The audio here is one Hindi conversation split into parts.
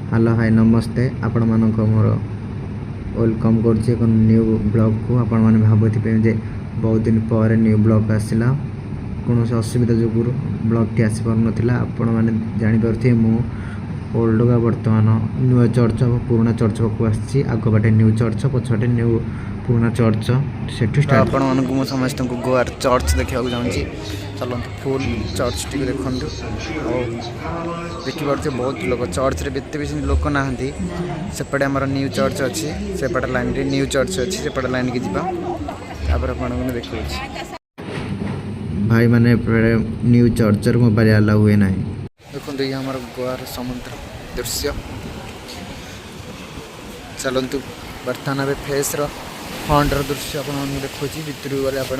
हेलो हाय नमस्ते आपण मानक मोर वेलकम करछि एक न्यू ब्लॉग को। आपण माने भाबुथिबे जे बहुत दिन पर न्यू ब्लॉग आसिला कौन असुविधा जो ब्लॉग टी आसी पार नथिला। आपण माने जानि परथे मु ओल्ड का वर्तमान न्यू चर्च पुराना चर्च को आछि। आगो बाटे न्यू चर्च पछटे न्यू पुराना चर्च सेठु स्टार्ट। आपण मानक मु समस्त को गोवार चर्च देखा जाऊँगी। चलते फुल चर्च टी देखु देखी पारे बहुत लोग चर्च रे बेते भी लोक ना सेपटे आमर न्यू चर्च अच्छी सेपटे लाइन रे न्यू चर्च अच्छी सेपटे लाइन की जीवा आपन देखो भाई माने न्यू चर्च मोबाइल अलाउ हुए ना। देखो ये हमार गोवार समुद्र दृश्य। चलतु बर्तमान फेस फ्रंट दृश्य आपन देखो भितर गले आप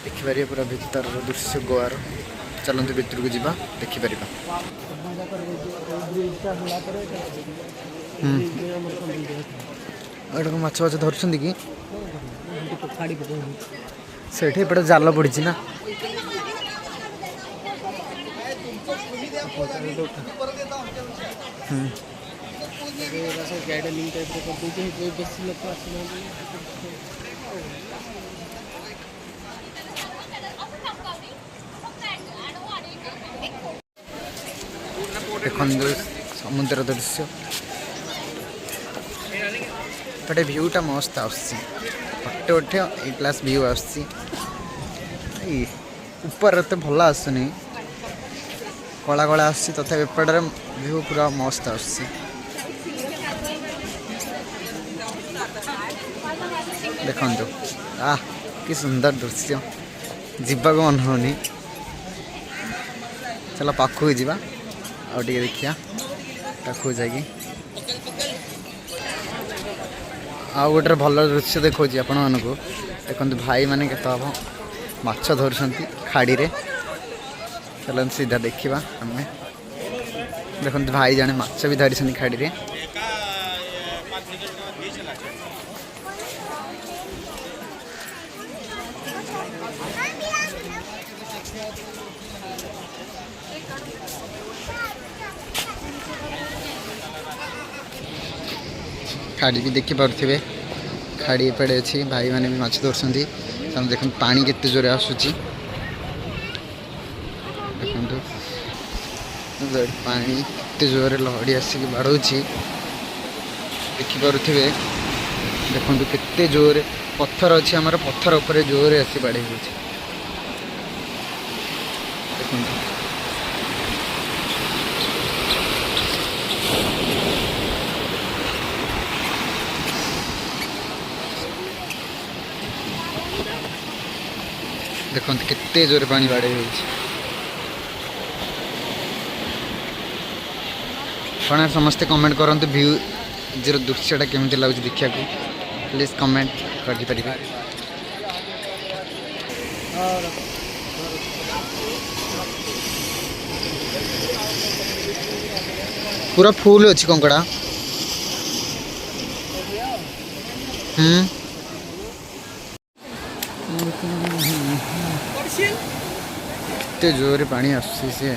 देखिपारे पूरा भीतर दृश्य गोवार। चलते भितर को जीवा देखिपर माछ माछ धरछन कि सेठी एपटे जाल पड़ी ना। देखो समुद्र दृश्य पटे भ्यूटा मस्त आटे उठे ए क्लास भ्यू आसी ऊपर तो भल आसुनी कला कला आसी तथा एपटे भ्यू पूरा मस्त आसी। देखो कि सुंदर दृश्य जीवा को मन होनी। चलो पाखु जावा और देखिया पाखु जाकि आउ गोटे भल दृश्य देखा आपण मानक देखो भाई माने केत हम माछ धरुंट खाड़ी रे। चल सीधा देखा आम देखो भाई जाने माछ भी धरी खाड़ी रे। खाड़ी भी देखी पारे खाड़ी एपटे अच्छी भाई मैंने भी माछ धरछन। देख पानी केते जोरे आसूची देखो पानी केते जोरे लहड़ी आसिक बाड़ौची देखिपे। देखो केते जोरे पत्थर अच्छी आमर पत्थर उपर जोरे आसी बाड़े देखो देखो केते जोरे पानी बाड़े होना। समस्ते कमेंट करते व्यू जर दृश्यटा केमती लगुच देखा प्लीज कमेंट कर पूरा फुल अच्छी कंकड़ा। इतने जोरे पानी आसी से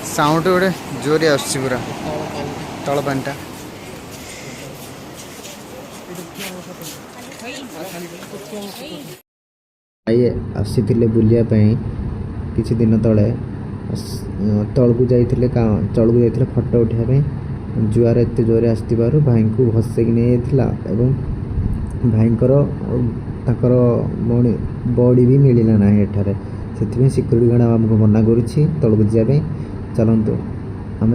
साउंड गोटे जोरे आसुची पूरा तल पानीटा। आसी बुलिया किसी दिन तले तल को जाइए तल को जाइए फोटो उठाई जुआर एत जोरे आसवर भाई को भसेक नहीं भाईकर बॉडी भी मिलला ना एठारे से सिक्यूरीटी गार्ड आमको मना करुच्ची तल को जाए। चलतु आम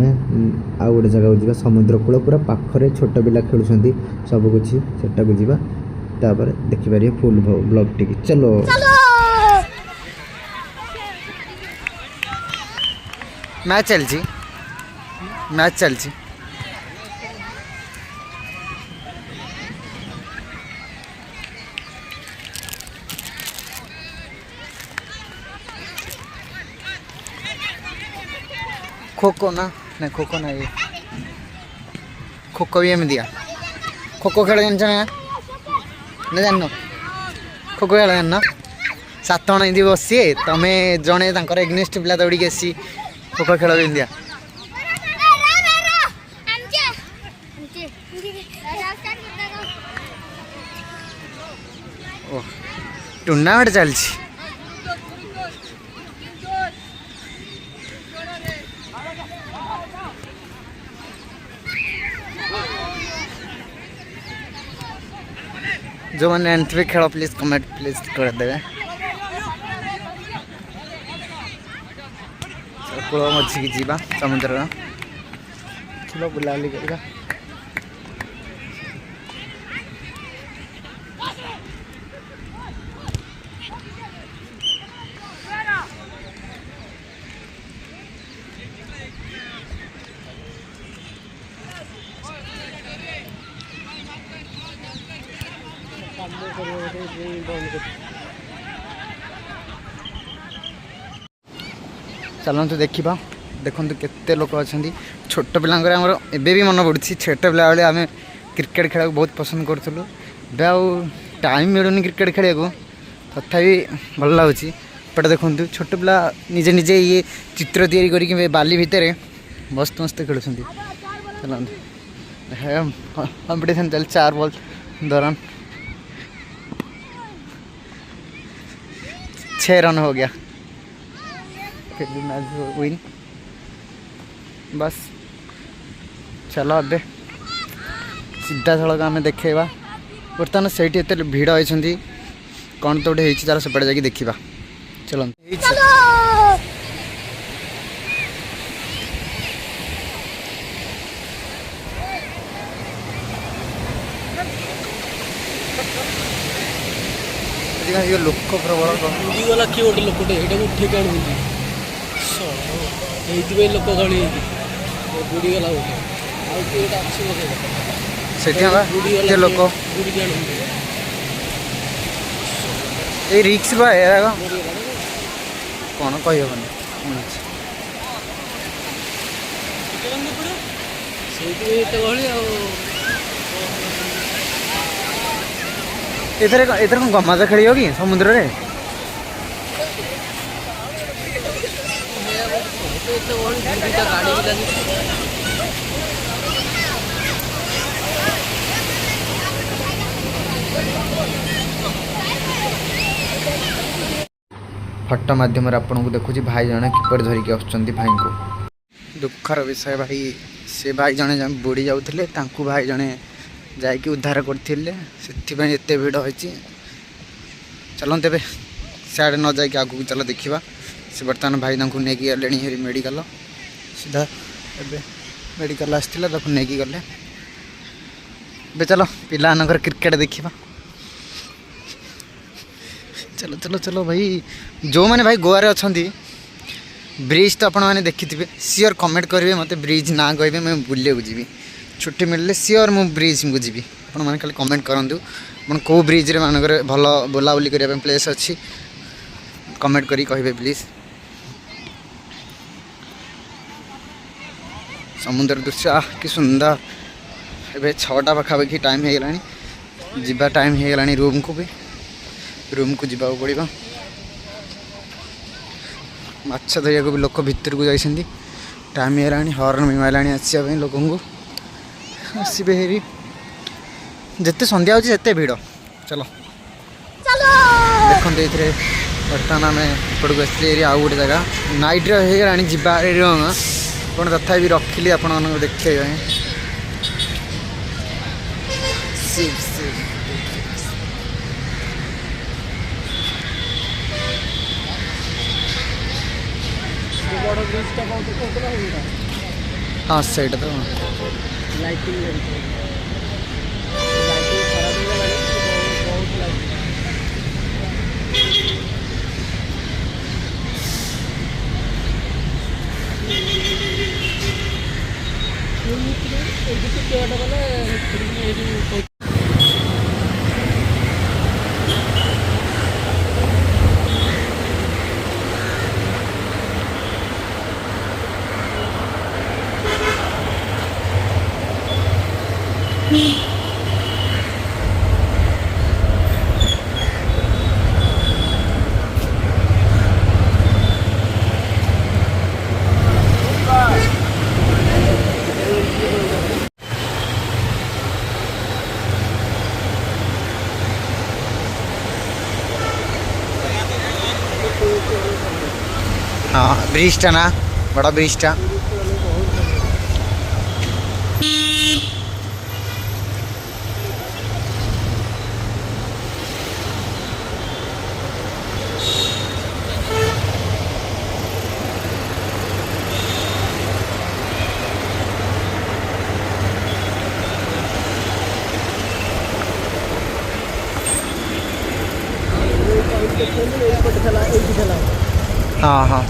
आउ गोटे जगह जा समुद्र कूल पूरा पाखरे छोट पिला खेलुंट सबकुछ सेटा को जीवा तापर देखिपारे फुल ब्लॉग टी चलो मैच चलची खो खो ना नहीं खो खो ना ये खो खो भी एम दिया खो खो खेल जान ना जान खो खो खेल जान 7 जन एमती बसी तुम जड़े एग्नेस्ट पिला दौड़ी आसी खो खो खेल भी दिया टूर्नामेंट चलती जो मैंने एंट्री खेल प्लीज कमेंट प्लीज कर देवे कूल मझी की जीवा समुद्र चलो बुलाली करगा चलतु देखा देखु केते लोक अच्छा छोट पिला भी मन पड़ी छोट पिला बेले आम क्रिकेट खेल बहुत पसंद करूँ टाइम मिलूनी क्रिकेट खेल तथापि भल लगुच पटे देखु छोट पिला निजे निजे ये चित्र तैयारी करके बाली भितर मस्त मस्त खेलुं चलते कंपिटिशन चल 4 बॉल दौरान 6 रन हो गया फिर भी मैच विन बस चलो अबे सीधा सड़क आम देखा बर्तमान से भिड़ होती कौन तो गोटे चार सेपटे जाकि देखा चलो लोक प्रबल गला किए गोटे लोकटे ये ठीक ये लोक गली बुड़ीगला गोटे लोक ये रिक्स कौन कही एथर कौन गमाजा खेल कि समुद्र रे फटो मध्यम आपन को देखुची भाई जने किपर धरिक आछंती भाई को दुखर विषय भाई से भाई जने बुड़ी जाउथिले तांकु भाई जने जाकि उद्धार करते से एत भिड़ होती चलो तेरे सियाड़े न जाकि आगू चल देखा से बर्तमान भाई नहीं गले मेडिकल सीधा ए मेडिकल आसला नहीं गले बे चलो पिलानकर क्रिकेट देखा चलो चलो चलो भाई जो मैंने भाई गोवा अच्छा ब्रिज तो आपने देखी थे सियोर कमेंट करेंगे मत ब्रिज ना कहे मैं बुले जी छुट्टी मिलले सियोर मु ब्रिज को जी आपने खाली कमेंट करूँ मैं कौ ब्रिज रे मानक भल बुलाबुली करने प्लेस अच्छी कमेंट करी कहे प्लीज समुद्र दृश्य कि सुंदर ए 6टा पाखापाखि टाइम हो गला जीवा टाइम हो गला रूम को जीवा पड़ो माछ धरिया भी लोक भितर को जाइए टाइम हो गला हॉर्न भी माराणी आसवाई लोक आसबे हेरी जिते संध्या होते भिड़ चलो देखते ये बर्तमान आम एपटू आस आउ गोटे जगह नाइट होगा जीवा कौन तथा भी रखिली आप देखे हाँ सहीटा तो हाँ ब्रिजटा ना बड़ा ब्रिजटा हाँ हाँ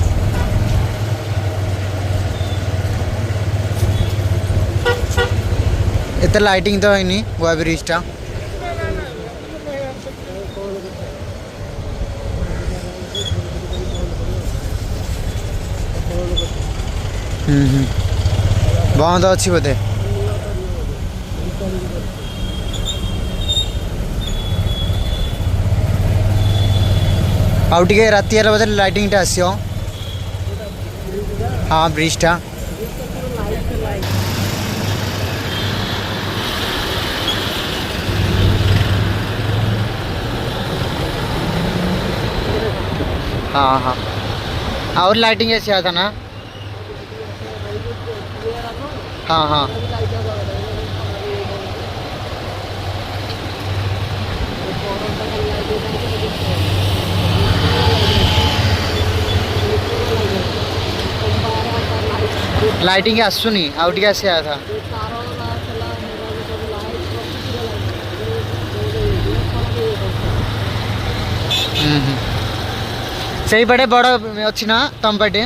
एते लाइटिंग तो है नहीं गोवा ब्रिजटा बंद अच्छी बोधे आउ टे राति बोधे लाइटिंग आसो हाँ ब्रिजटा हाँ हाँ और लाइटिंग ऐसे आता ना हाँ हाँ लाइटिंग आसुनी आउ टे आसिया था से बड़े बड़ अच्छी ना तम पटे